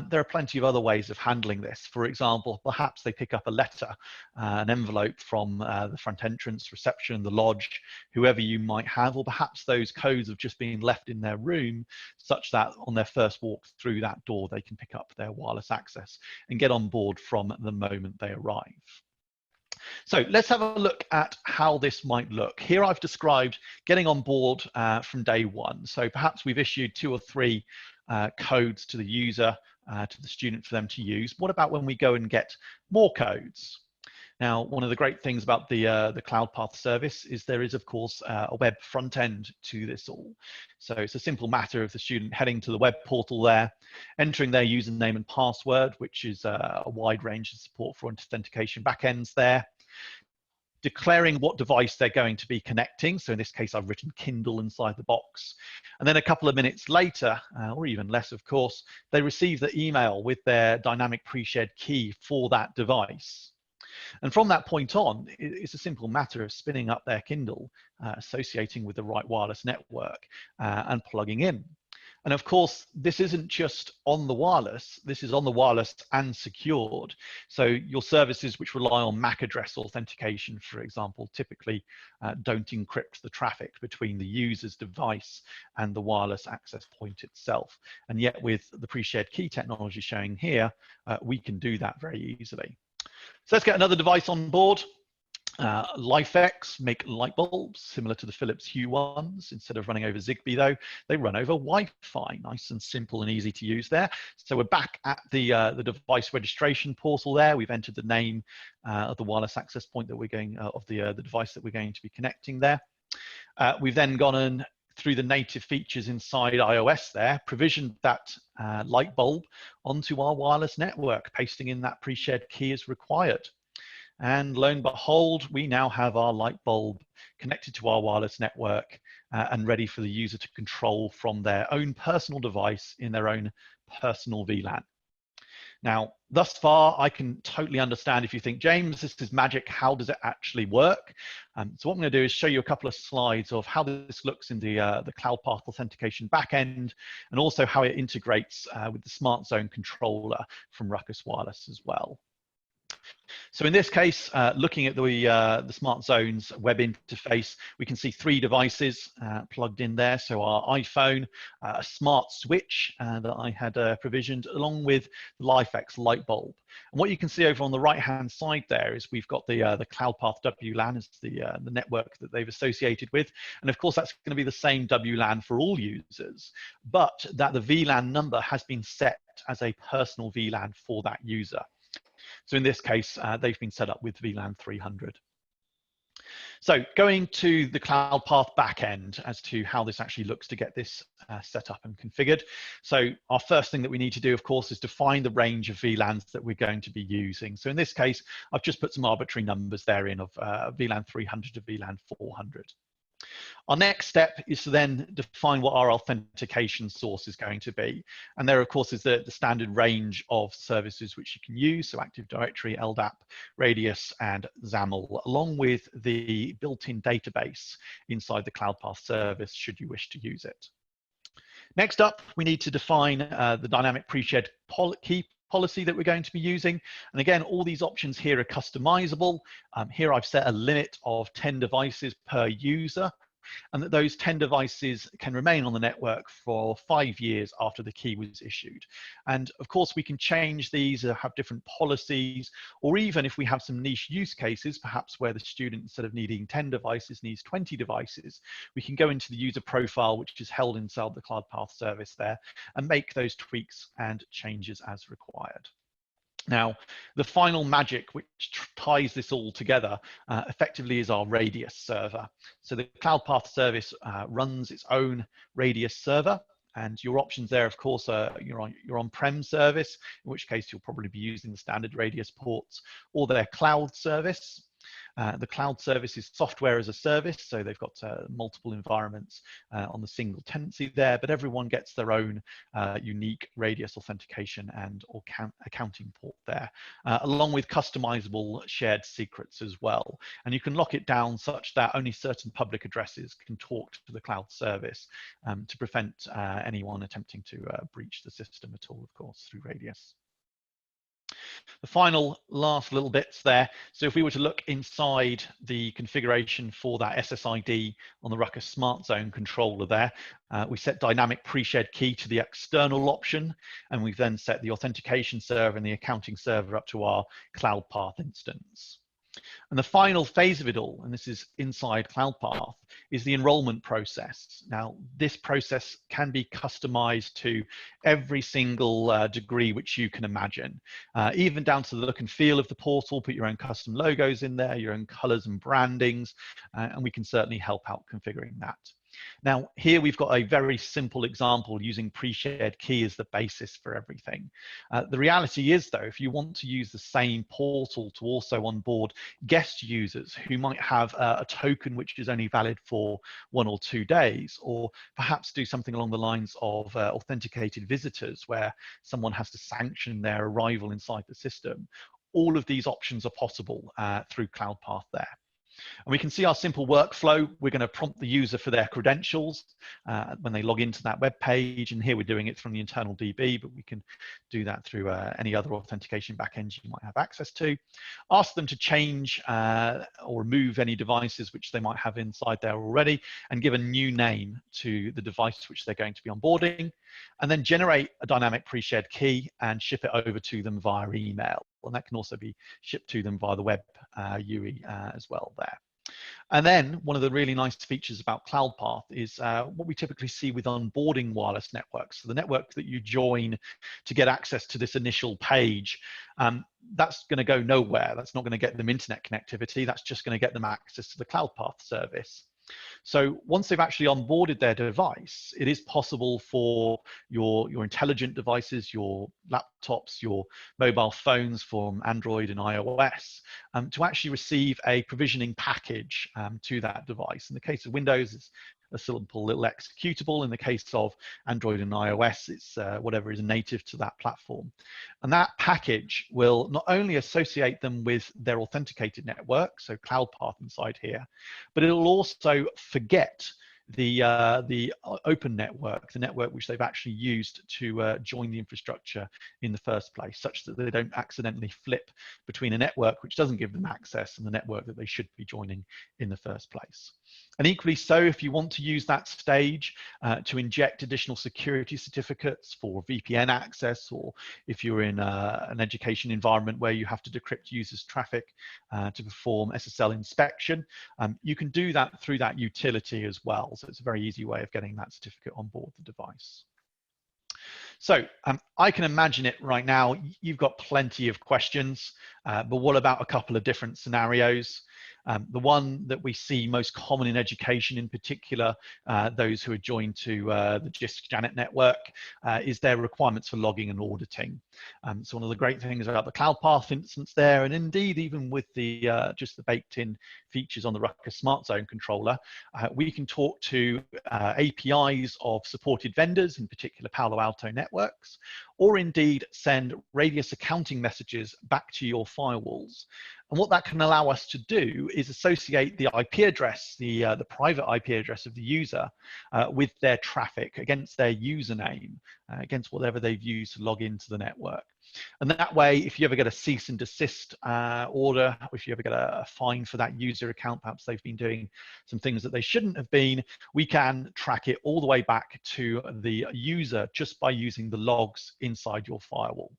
there are plenty of other ways of handling this. For example, perhaps they pick up a letter, an envelope from the front entrance, reception, the lodge, whoever you might have, or perhaps those codes have just been left in their room such that on their first walk through that door, they can pick up their wireless access and get on board from the moment they arrive. So let's have a look at how this might look. Here I've described getting on board from day one. So perhaps we've issued 2 or 3 codes to the user, to the student for them to use. What about when we go and get more codes? Now, one of the great things about the CloudPath service is there is, of course, a web front end to this all. So it's a simple matter of the student heading to the web portal there, entering their username and password, which is a wide range of support for authentication backends there, declaring what device they're going to be connecting. So in this case, I've written Kindle inside the box. And then a couple of minutes later, or even less, of course, they receive the email with their dynamic pre-shared key for that device. And from that point on, it's a simple matter of spinning up their Kindle, associating with the right wireless network, and plugging in. And of course, this isn't just on the wireless, this is on the wireless and secured. So your services which rely on MAC address authentication, for example, typically don't encrypt the traffic between the user's device and the wireless access point itself. And yet with the pre-shared key technology showing here, we can do that very easily. So let's get another device on board. LifeX make light bulbs similar to the Philips Hue ones. Instead of running over Zigbee though, they run over Wi-Fi. Nice and simple and easy to use there. So we're back at the device registration portal there. We've entered the name of the wireless access point that we're going, of the device that we're going to be connecting there. We've then gone in through the native features inside iOS there, provisioned that light bulb onto our wireless network, pasting in that pre-shared key as required. And lo and behold, we now have our light bulb connected to our wireless network and ready for the user to control from their own personal device in their own personal VLAN. Now, thus far, I can totally understand if you think, James, this is magic, how does it actually work? So what I'm going to do is show you a couple of slides of how this looks in the Cloud Path Authentication backend, and also how it integrates with the Smart Zone controller from Ruckus Wireless as well. So in this case, looking at the Smart Zones web interface, we can see 3 devices plugged in there. So our iPhone, a smart switch that I had provisioned, along with the LifeX light bulb. And what you can see over on the right-hand side there is we've got the CloudPath WLAN as the network that they've associated with. And of course, that's going to be the same WLAN for all users, but that the VLAN number has been set as a personal VLAN for that user. So in this case, they've been set up with VLAN 300. So going to the CloudPath backend as to how this actually looks to get this set up and configured. So our first thing that we need to do, of course, is define the range of VLANs that we're going to be using. So in this case, I've just put some arbitrary numbers therein of VLAN 300 to VLAN 400. Our next step is to then define what our authentication source is going to be. And there, of course, is the standard range of services which you can use. So Active Directory, LDAP, Radius, and XAML, along with the built-in database inside the CloudPath service, should you wish to use it. Next up, we need to define the dynamic pre-shared key policy that we're going to be using. And again, all these options here are customizable. Here I've set a limit of 10 devices per user, and that those 10 devices can remain on the network for 5 years after the key was issued. And of course, we can change these, have different policies, or even if we have some niche use cases, perhaps where the student, instead of needing 10 devices, needs 20 devices, we can go into the user profile, which is held inside the CloudPath service there, and make those tweaks and changes as required. Now, the final magic which ties this all together effectively is our Radius server. So the CloudPath service runs its own Radius server, and your options there, of course, are your on-prem service, in which case you'll probably be using the standard Radius ports, or their cloud service. The cloud service is software as a service, so they've got multiple environments on the single tenancy there, but everyone gets their own unique Radius authentication and accounting port there, along with customizable shared secrets as well. And you can lock it down such that only certain public addresses can talk to the cloud service to prevent anyone attempting to breach the system at all, of course, through Radius. The final last little bits there. So if we were to look inside the configuration for that SSID on the Ruckus Smart Zone controller there, we set dynamic pre-shared key to the external option, and we've then set the authentication server and the accounting server up to our CloudPath instance. And the final phase of it all, and this is inside CloudPath, is the enrollment process. Now, this process can be customized to every single degree which you can imagine, even down to the look and feel of the portal. Put your own custom logos in there, your own colors and brandings, and we can certainly help out configuring that. Now, here we've got a very simple example using pre-shared key as the basis for everything. The reality is, though, if you want to use the same portal to also onboard guest users who might have a token which is only valid for 1 or 2 days, or perhaps do something along the lines of authenticated visitors where someone has to sanction their arrival inside the system, all of these options are possible through CloudPath there. And we can see our simple workflow. We're going to prompt the user for their credentials when they log into that web page. And here we're doing it from the internal DB, but we can do that through any other authentication backend you might have access to. Ask them to change or remove any devices which they might have inside there already, and give a new name to the device which they're going to be onboarding. And then generate a dynamic pre-shared key and ship it over to them via email. And that can also be shipped to them via the web UI as well there. And then one of the really nice features about CloudPath is what we typically see with onboarding wireless networks. So the network that you join to get access to this initial page, that's going to go nowhere. That's not going to get them internet connectivity. That's just going to get them access to the CloudPath service. So once they've actually onboarded their device, it is possible for your intelligent devices, your laptops, your mobile phones from Android and iOS to actually receive a provisioning package to that device. In the case of Windows, it's a simple little executable. In the case of Android and iOS, it's whatever is native to that platform. And that package will not only associate them with their authenticated network, so CloudPath inside here, but it'll also forget the open network, the network which they've actually used to join the infrastructure in the first place, such that they don't accidentally flip between a network which doesn't give them access and the network that they should be joining in the first place. And equally so, if you want to use that stage to inject additional security certificates for VPN access, or if you're in an education environment where you have to decrypt users' traffic to perform SSL inspection, you can do that through that utility as well. So it's a very easy way of getting that certificate on board the device. So I can imagine it right now. You've got plenty of questions, but what about a couple of different scenarios? The one that we see most common in education, in particular, those who are joined to the JISC Janet network, is their requirements for logging and auditing. So one of the great things about the CloudPath instance there, and indeed even with the just the baked-in features on the Ruckus Smart Zone controller, we can talk to APIs of supported vendors, in particular Palo Alto networks, or indeed send radius accounting messages back to your firewalls. And what that can allow us to do is associate the IP address, the private IP address of the user with their traffic against their username, against whatever they've used to log into the network. And that way, if you ever get a cease and desist order, or if you ever get a fine for that user account, perhaps they've been doing some things that they shouldn't have been, we can track it all the way back to the user just by using the logs inside your firewall.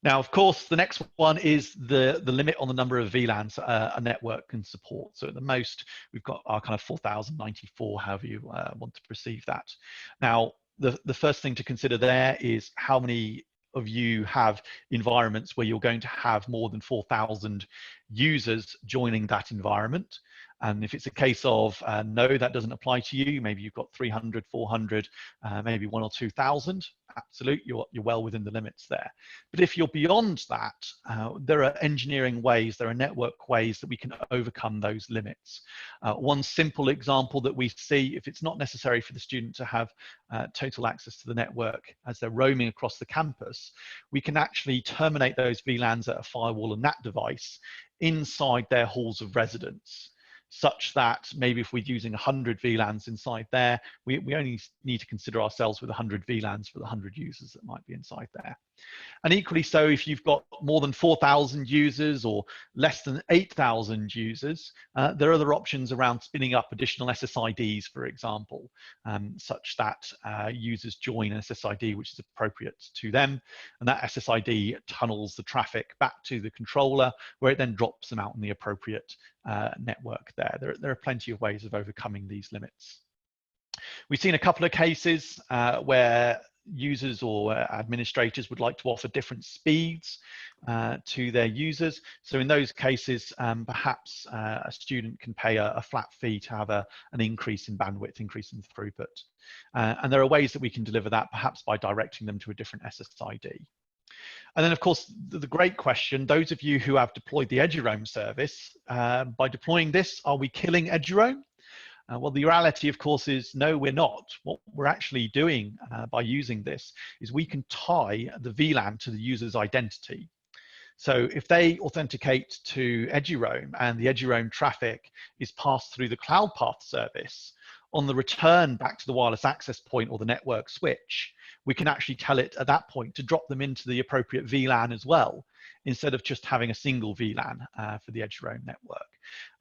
Now, of course, the next one is the limit on the number of VLANs a network can support. So at the most, we've got our kind of 4,094, however you want to perceive that. Now, the first thing to consider there is how many of you have environments where you're going to have more than 4,000 users joining that environment. And if it's a case of no, that doesn't apply to you, maybe you've got 300, 400, maybe 1,000 or 2,000, absolute, you're well within the limits there. But if you're beyond that, there are engineering ways, there are network ways that we can overcome those limits. One simple example that we see, if it's not necessary for the student to have total access to the network as they're roaming across the campus, we can actually terminate those VLANs at a firewall and that device inside their halls of residence, such that maybe if we're using 100 VLANs inside there, we only need to consider ourselves with 100 VLANs for the 100 users that might be inside there. And equally so, if you've got more than 4,000 users or less than 8,000 users, there are other options around spinning up additional SSIDs, for example, such that users join an SSID which is appropriate to them. And that SSID tunnels the traffic back to the controller, where it then drops them out on the appropriate network there. There are plenty of ways of overcoming these limits. We've seen a couple of cases where users or administrators would like to offer different speeds to their users. So in those cases, perhaps a student can pay a flat fee to have an increase in bandwidth, increase in throughput. And there are ways that we can deliver that, perhaps by directing them to a different SSID. And then, of course, the great question, those of you who have deployed the eduroam service, by deploying this, are we killing eduroam? Well, the reality, of course, is no, we're not. What we're actually doing by using this is we can tie the VLAN to the user's identity. So if they authenticate to eduroam and the eduroam traffic is passed through the cloud path service, on the return back to the wireless access point or the network switch, we can actually tell it at that point to drop them into the appropriate VLAN as well, instead of just having a single VLAN for the eduroam network.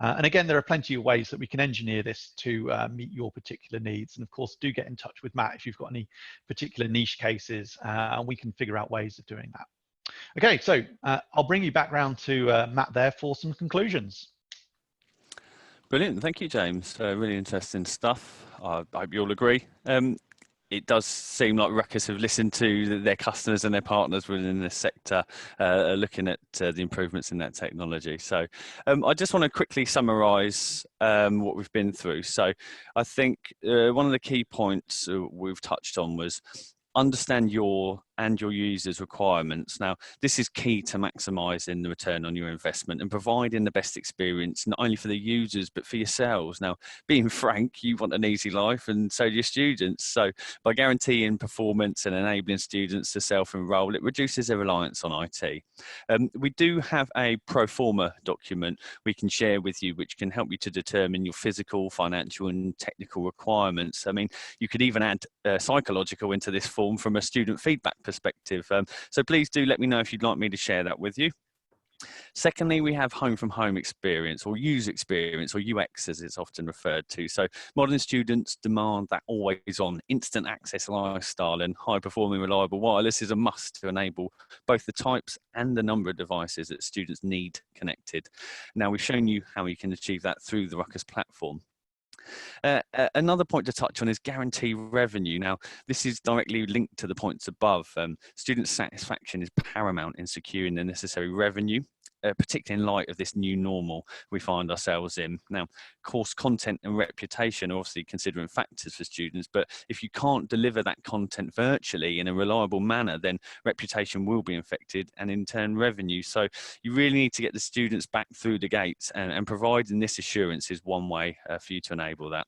And again, there are plenty of ways that we can engineer this to meet your particular needs. And of course, do get in touch with Matt if you've got any particular niche cases, and we can figure out ways of doing that. Okay, so I'll bring you back round to Matt there for some conclusions. Brilliant, thank you, James. Really interesting stuff. I hope you all agree. It does seem like Ruckus have listened to their customers and their partners within the sector, looking at the improvements in that technology. So I just want to quickly summarise what we've been through. So I think one of the key points we've touched on was understand your users' requirements. Now, this is key to maximising the return on your investment and providing the best experience, not only for the users, but for yourselves. Now, being frank, you want an easy life and so do your students. So by guaranteeing performance and enabling students to self-enroll, it reduces their reliance on IT. We do have a pro forma document we can share with you, which can help you to determine your physical, financial and technical requirements. I mean, you could even add psychological into this form from a student feedback perspective. So please do let me know if you'd like me to share that with you. Secondly, we have home from home experience or user experience or UX as it's often referred to. So modern students demand that always on instant access lifestyle, and high performing reliable wireless is a must to enable both the types and the number of devices that students need connected. Now we've shown you how you can achieve that through the Ruckus platform. Another point to touch on is guarantee revenue. Now, this is directly linked to the points above. Student satisfaction is paramount in securing the necessary revenue, particularly in light of this new normal we find ourselves in. Now, course content and reputation are obviously considering factors for students, but if you can't deliver that content virtually in a reliable manner, then reputation will be affected and in turn revenue. So you really need to get the students back through the gates, and providing this assurance is one way for you to enable that.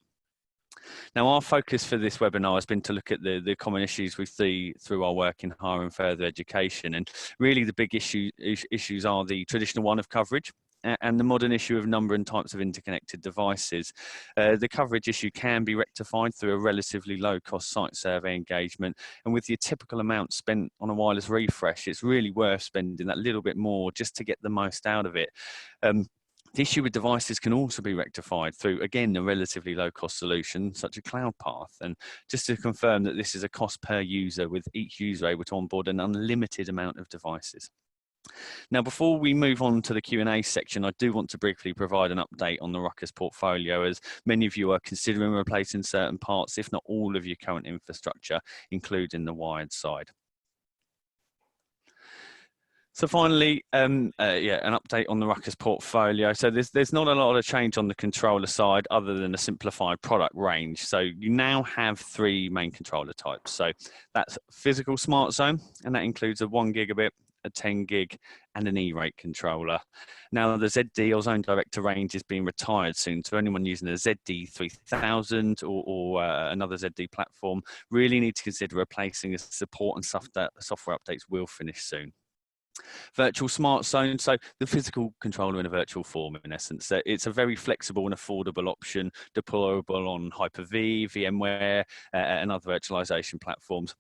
Now, our focus for this webinar has been to look at the common issues we see through our work in higher and further education. And really the big issues are the traditional one of coverage and the modern issue of number and types of interconnected devices. The coverage issue can be rectified through a relatively low cost site survey engagement. And with your typical amount spent on a wireless refresh, it's really worth spending that little bit more just to get the most out of it. The issue with devices can also be rectified through, again, a relatively low-cost solution, such as cloud path. And just to confirm that this is a cost per user, with each user able to onboard an unlimited amount of devices. Now, before we move on to the Q&A section, I do want to briefly provide an update on the Ruckus portfolio, as many of you are considering replacing certain parts, if not all of your current infrastructure, including the wired side. So finally, an update on the Ruckus portfolio. So there's not a lot of change on the controller side other than a simplified product range. So you now have 3 main controller types. So that's physical smart zone, and that includes a 1 gigabit, a 10 gig, and an E-rate controller. Now the ZD or Zone Director range is being retired soon, so anyone using a ZD3000 or another ZD platform really need to consider replacing the support, and software updates will finish soon. Virtual smart zone, so the physical controller in a virtual form in essence. It's a very flexible and affordable option, deployable on Hyper-V, VMware, and other virtualization platforms.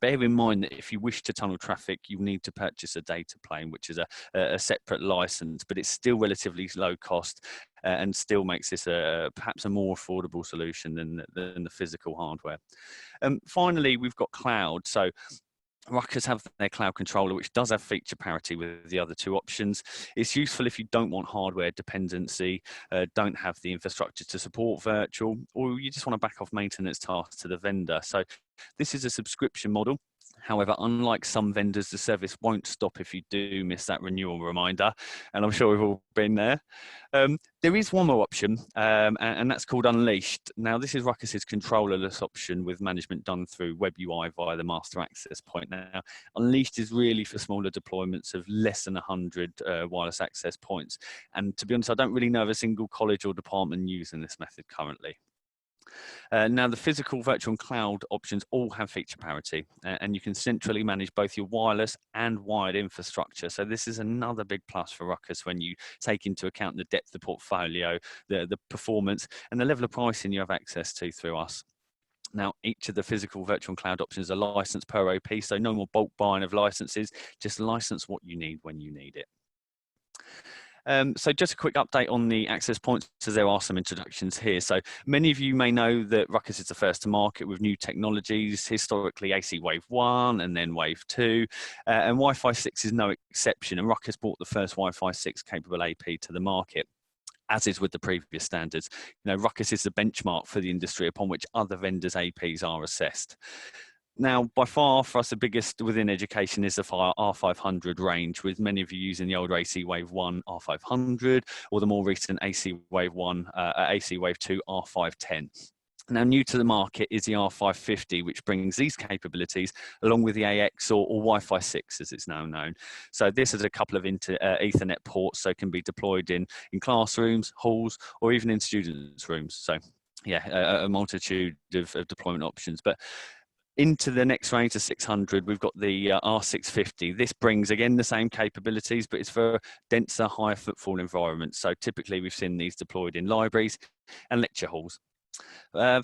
Bear in mind that if you wish to tunnel traffic, you need to purchase a data plane, which is a separate license, but it's still relatively low cost and still makes this perhaps a more affordable solution than the physical hardware. Finally, we've got cloud. So Ruckus have their cloud controller, which does have feature parity with the other 2 options. It's useful if you don't want hardware dependency, don't have the infrastructure to support virtual, or you just want to back off maintenance tasks to the vendor. So This is a subscription model. However, unlike some vendors, the service won't stop if you do miss that renewal reminder, and I'm sure we've all been there. There is one more option, and that's called Unleashed. Now, this is Ruckus's controllerless option with management done through Web UI via the master access point. Now, Unleashed is really for smaller deployments of less than 100 wireless access points. And to be honest, I don't really know of a single college or department using this method currently. Now, the physical, virtual, and cloud options all have feature parity, and you can centrally manage both your wireless and wired infrastructure. So this is another big plus for Ruckus when you take into account the depth of portfolio, the performance, and the level of pricing you have access to through us. Now, each of the physical, virtual, and cloud options are licensed per OP, so no more bulk buying of licenses, just license what you need when you need it. So just a quick update on the access points, as there are some introductions here. So many of you may know that Ruckus is the first to market with new technologies, historically AC Wave 1 and then Wave 2, and Wi-Fi 6 is no exception, and Ruckus brought the first Wi-Fi 6 capable AP to the market. As is with the previous standards, Ruckus is the benchmark for the industry upon which other vendors' APs are assessed. Now, by far for us, the biggest within education is the R500 range, with many of you using the older AC Wave 1 R500 or the more recent AC Wave 1, AC Wave 2 R510. Now, new to the market is the R550, which brings these capabilities along with the AX or Wi-Fi 6, as it's now known. So this has a couple of Ethernet ports, so it can be deployed in classrooms, halls, or even in students' rooms. So yeah, a multitude of deployment options. But into the next range, the 600, we've got the R650. This brings, again, the same capabilities, but it's for denser, higher footfall environments. So typically, we've seen these deployed in libraries and lecture halls.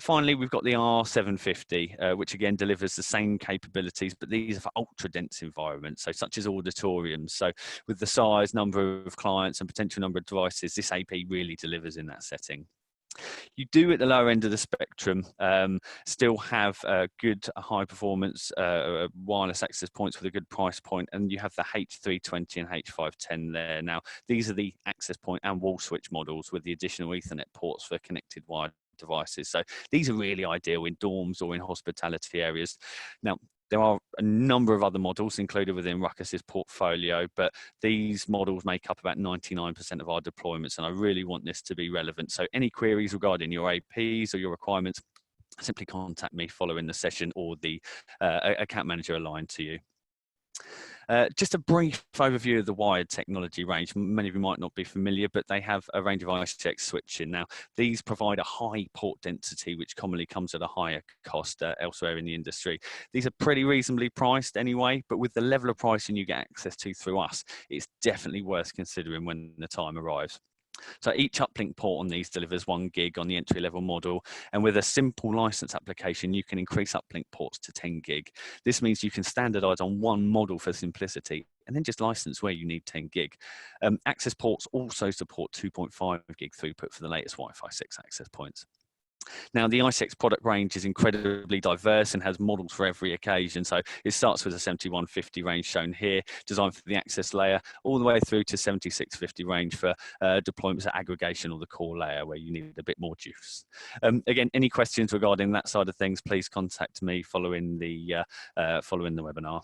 Finally, we've got the R750, which again delivers the same capabilities, but these are for ultra-dense environments, so such as auditoriums. So with the size, number of clients, and potential number of devices, this AP really delivers in that setting. You do at the lower end of the spectrum still have good high performance wireless access points with a good price point, and you have the H320 and H510 there. Now, these are the access point and wall switch models with the additional Ethernet ports for connected wired devices. So these are really ideal in dorms or in hospitality areas. Now, there are a number of other models included within Ruckus's portfolio, but these models make up about 99% of our deployments, and I really want this to be relevant. So any queries regarding your APs or your requirements, simply contact me following the session or the account manager aligned to you. Just a brief overview of the wired technology range. Many of you might not be familiar, but they have a range of ICX switching. Now, these provide a high port density, which commonly comes at a higher cost elsewhere in the industry. These are pretty reasonably priced anyway, but with the level of pricing you get access to through us, it's definitely worth considering when the time arrives. So each uplink port on these delivers 1 gig on the entry-level model, and with a simple license application, you can increase uplink ports to 10 gig. This means you can standardize on one model for simplicity, and then just license where you need 10 gig. Access ports also support 2.5 gig throughput for the latest Wi-Fi 6 access points. Now, the ICX product range is incredibly diverse and has models for every occasion. So it starts with a 7150 range shown here, designed for the access layer, all the way through to 7650 range for deployments at aggregation or the core layer where you need a bit more juice. Again, any questions regarding that side of things, please contact me following the webinar.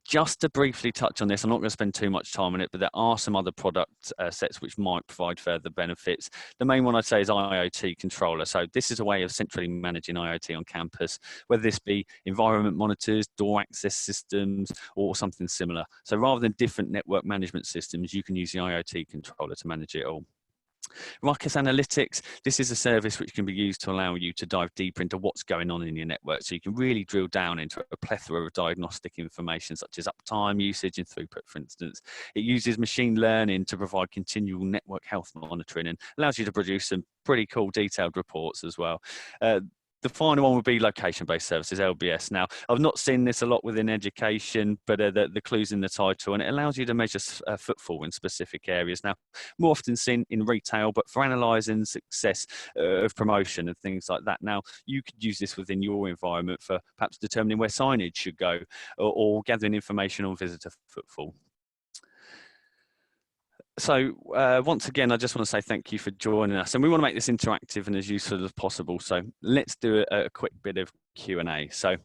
Just to briefly touch on this, I'm not going to spend too much time on it, but there are some other product sets which might provide further benefits. The main one I'd say is IoT controller. So this is a way of centrally managing IoT on campus, whether this be environment monitors, door access systems, or something similar. So rather than different network management systems, you can use the IoT controller to manage it all. Ruckus Analytics, this is a service which can be used to allow you to dive deeper into what's going on in your network. So you can really drill down into a plethora of diagnostic information such as uptime, usage and throughput, for instance. It uses machine learning to provide continual network health monitoring and allows you to produce some pretty cool detailed reports as well. The final one would be location-based services, LBS. Now, I've not seen this a lot within education, but the clue's in the title, and it allows you to measure footfall in specific areas. Now, more often seen in retail, but for analysing success of promotion and things like that. Now, you could use this within your environment for perhaps determining where signage should go or gathering information on visitor footfall. So once again, I just want to say thank you for joining us, and we want to make this interactive and as useful as possible. So let's do a quick bit of Q&A. So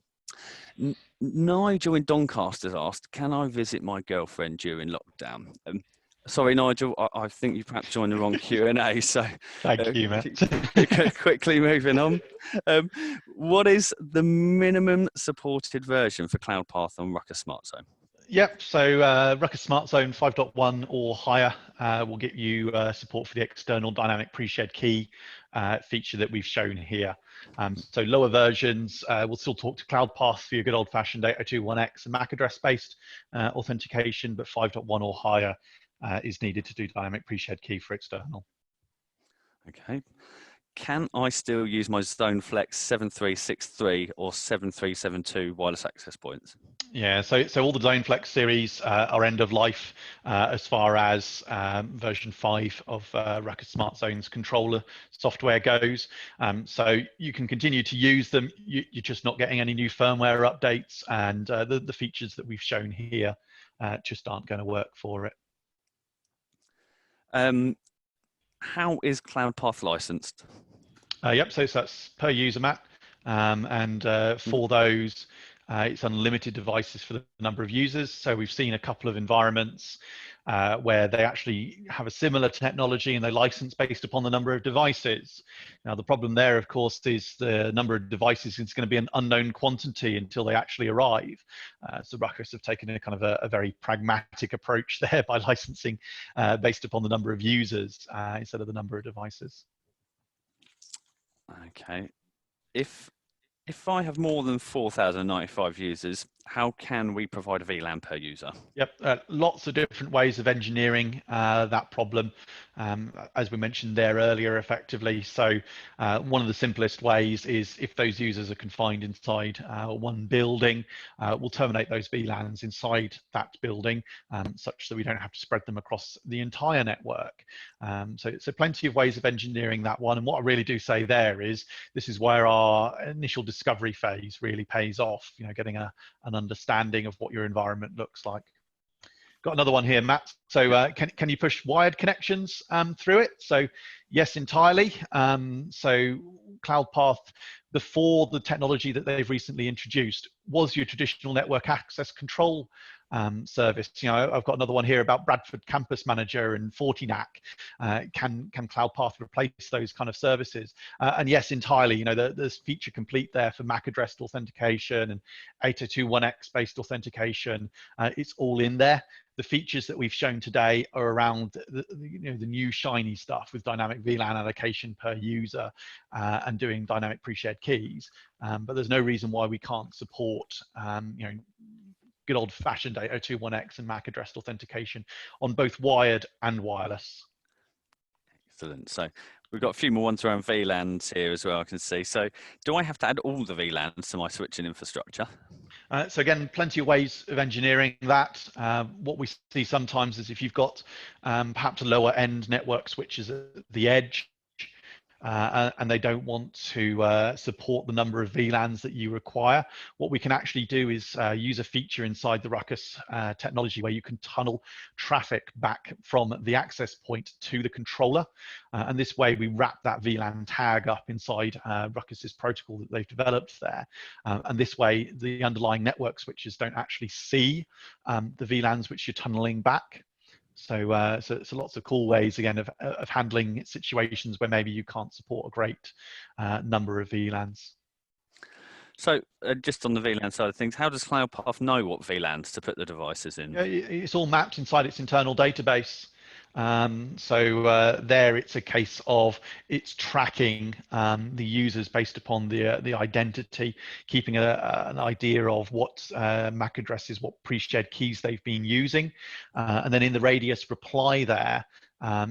Nigel in Doncaster's asked, "Can I visit my girlfriend during lockdown?" Sorry, Nigel, I think you perhaps joined the wrong Q&A. So Thank you, Matt. quickly moving on. What is the minimum supported version for CloudPath on Ruckus Smart Zone? Yep, so Ruckus Smart Zone 5.1 or higher will get you support for the external dynamic pre-shared key feature that we've shown here. So lower versions will still talk to CloudPath for your good old-fashioned 802.1x and MAC address-based authentication, but 5.1 or higher is needed to do dynamic pre-shared key for external. Okay. Can I still use my ZoneFlex 7363 or 7372 wireless access points? Yeah, so all the ZoneFlex series are end of life as far as version 5 of Ruckus Smart Zone's controller software goes. So you can continue to use them. You're just not getting any new firmware updates, and the features that we've shown here just aren't going to work for it. How is CloudPath licensed? Yep, so that's per user, Matt. And for those, it's unlimited devices for the number of users. So we've seen a couple of environments where they actually have a similar technology and they license based upon the number of devices. Now, the problem there, of course, is the number of devices is going to be an unknown quantity until they actually arrive. So Ruckus have taken a kind of a very pragmatic approach there by licensing based upon the number of users instead of the number of devices. Okay. If I have more than 4,095 users, how can we provide a VLAN per user? Yep, lots of different ways of engineering that problem, as we mentioned there earlier, effectively. So one of the simplest ways is if those users are confined inside one building, we'll terminate those VLANs inside that building such that we don't have to spread them across the entire network. So plenty of ways of engineering that one. And what I really do say there is this is where our initial discovery phase really pays off, getting an understanding of what your environment looks like. Got another one here, Matt. So can you push wired connections through it? So yes, entirely. So CloudPath, before the technology that they've recently introduced, was your traditional network access control service. I've got another one here about Bradford Campus Manager and Fortinac. Can CloudPath replace those kind of services? And yes, entirely. There's feature complete there for MAC addressed authentication and 802.1x based authentication. It's all in there. The features that we've shown today are around the new shiny stuff with dynamic VLAN allocation per user and doing dynamic pre-shared keys. But there's no reason why we can't support good old-fashioned 802.1x and MAC addressed authentication on both wired and wireless. Excellent. So we've got a few more ones around VLANs here as well, I can see. So do I have to add all the VLANs to my switching infrastructure? So again, plenty of ways of engineering that. What we see sometimes is if you've got perhaps a lower end network switches at the edge, and they don't want to support the number of VLANs that you require, what we can actually do is use a feature inside the Ruckus technology where you can tunnel traffic back from the access point to the controller. And this way we wrap that VLAN tag up inside Ruckus's protocol that they've developed there. And this way the underlying network switches don't actually see the VLANs which you're tunneling back. So lots of cool ways, again, of handling situations where maybe you can't support a great number of VLANs. So just on the VLAN side of things, how does CloudPath know what VLANs to put the devices in? It's all mapped inside its internal database. There it's a case of it's tracking the users based upon the identity, keeping an idea of what MAC addresses, what pre-shared keys they've been using. And then in the radius reply there,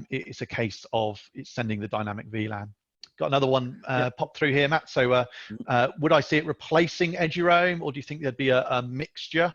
it's a case of it's sending the dynamic VLAN. Got another one pop through here, Matt. So would I see it replacing EduRoam, or do you think there'd be a mixture?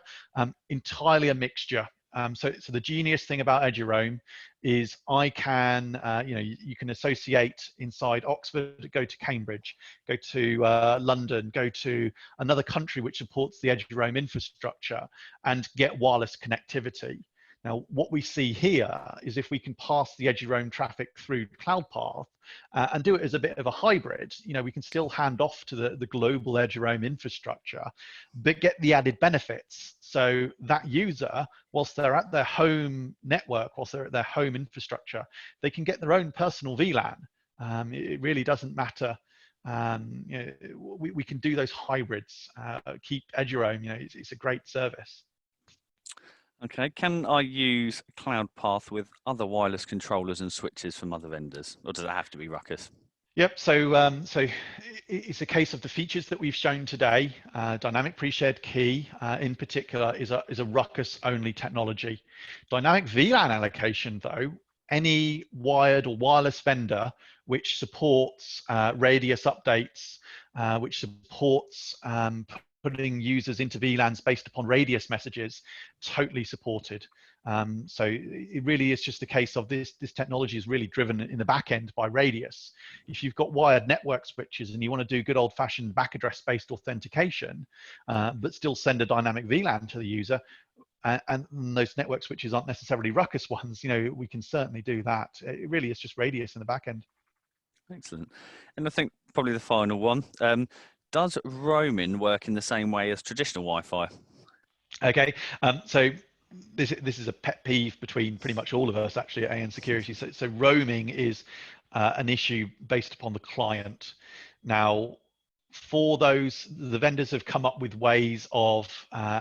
Entirely a mixture. So the genius thing about EduRoam is I can, you can associate inside Oxford, go to Cambridge, go to London, go to another country which supports the EduRoam infrastructure and get wireless connectivity. Now, what we see here is if we can pass the edge of your own traffic through CloudPath and do it as a bit of a hybrid, we can still hand off to the global edge of your own infrastructure, but get the added benefits. So that user, whilst they're at their home network, whilst they're at their home infrastructure, they can get their own personal VLAN. It really doesn't matter. We can do those hybrids, keep edge your own. It's a great service. Okay, can I use CloudPath with other wireless controllers and switches from other vendors, or does it have to be Ruckus? Yep. So it's a case of the features that we've shown today. Dynamic pre-shared key, in particular, is a Ruckus only technology. Dynamic VLAN allocation, though, any wired or wireless vendor which supports radius updates, which supports putting users into VLANs based upon radius messages, totally supported. So it really is just a case of this technology is really driven in the back end by radius. If you've got wired network switches and you want to do good old fashioned MAC address based authentication, but still send a dynamic VLAN to the user, and those network switches aren't necessarily Ruckus ones, we can certainly do that. It really is just radius in the back end. Excellent. And I think probably the final one, does roaming work in the same way as traditional Wi-Fi? Okay, so this is a pet peeve between pretty much all of us actually at AN Security. So roaming is an issue based upon the client. Now, for those, the vendors have come up with ways of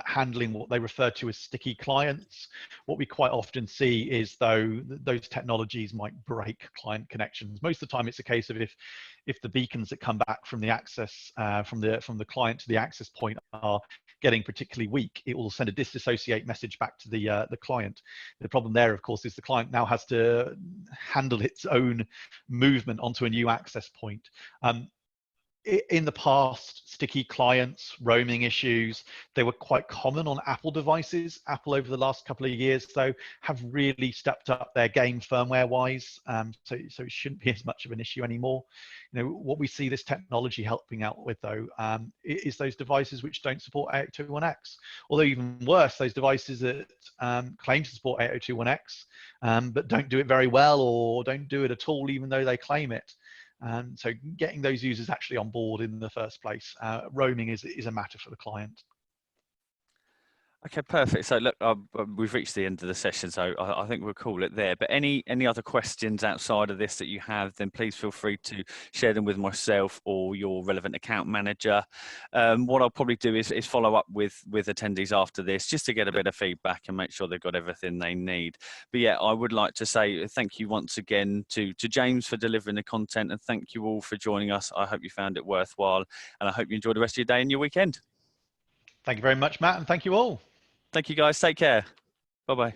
handling what they refer to as sticky clients. What we quite often see is, though, those technologies might break client connections. Most of the time, it's a case of if the beacons that come back from the access from the client to the access point are getting particularly weak, it will send a disassociate message back to the client. The problem there, of course, is the client now has to handle its own movement onto a new access point. In the past, sticky clients, roaming issues, they were quite common on Apple devices. Apple, over the last couple of years, though, have really stepped up their game firmware-wise, so it shouldn't be as much of an issue anymore. What we see this technology helping out with, though, is those devices which don't support 802.1x, although even worse, those devices that claim to support 802.1x, but don't do it very well or don't do it at all, even though they claim it. So getting those users actually on board in the first place, roaming is a matter for the client. Okay, perfect. So look, we've reached the end of the session, so I think we'll call it there. But any other questions outside of this that you have, then please feel free to share them with myself or your relevant account manager. What I'll probably do is follow up with attendees after this, just to get a bit of feedback and make sure they've got everything they need. But yeah, I would like to say thank you once again to James for delivering the content, and thank you all for joining us. I hope you found it worthwhile, and I hope you enjoy the rest of your day and your weekend. Thank you very much, Matt, and thank you all. Thank you, guys. Take care. Bye-bye.